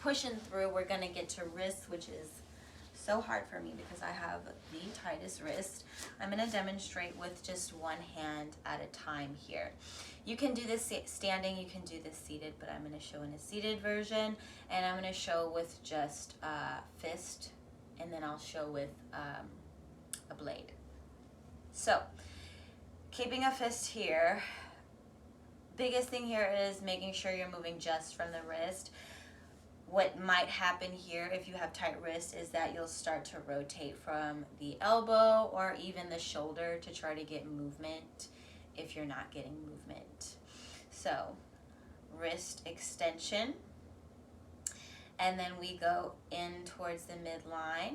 pushing through. We're gonna get to wrists, which is so hard for me because I have the tightest wrist. I'm gonna demonstrate with just one hand at a time here. You can do this standing, you can do this seated, but I'm gonna show in a seated version, and I'm gonna show with just fist, and then I'll show with a blade. So, keeping a fist here, biggest thing here is making sure you're moving just from the wrist. What might happen here if you have tight wrists is that you'll start to rotate from the elbow or even the shoulder to try to get movement if you're not getting movement. So, wrist extension, and then we go in towards the midline.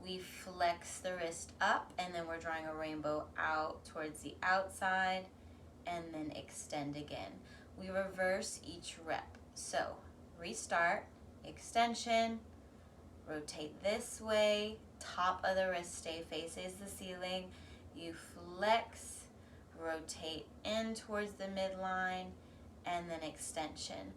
We flex the wrist up, and then we're drawing a rainbow out towards the outside, and then extend again. We reverse each rep. So, restart, extension, rotate this way, top of the wrist stay faces the ceiling, you flex, rotate in towards the midline, and then extension.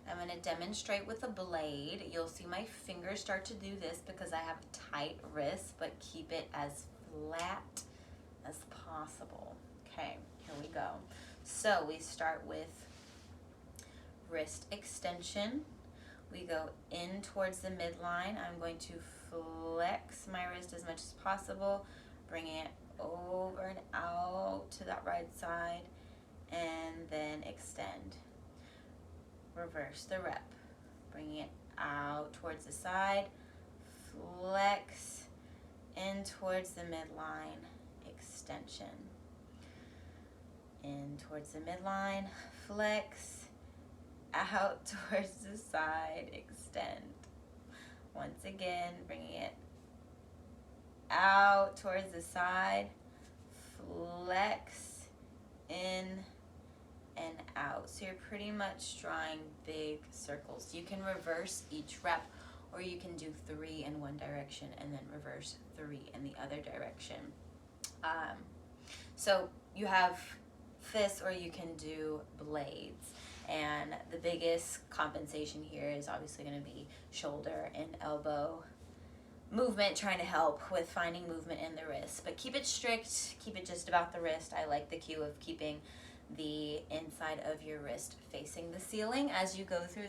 I'm going to demonstrate with a blade. You'll see my fingers start to do this because I have tight wrists, but keep it as flat as possible. Okay, here we go. So we start with wrist extension. We go in towards the midline. I'm going to flex my wrist as much as possible, bringing it over and out to that right side, and then extend. Reverse the rep, bringing it out towards the side, flex in towards the midline, extension. In towards the midline, flex, out towards the side, extend. Once again, bringing it out towards the side, flex, in and out. So you're pretty much drawing big circles. You can reverse each rep, or you can do 3 in one direction and then reverse 3 in the other direction. So you have fists, or you can do blades. And the biggest compensation here is obviously going to be shoulder and elbow movement, trying to help with finding movement in the wrist. But keep it strict, keep it just about the wrist. I like the cue of keeping the inside of your wrist facing the ceiling as you go through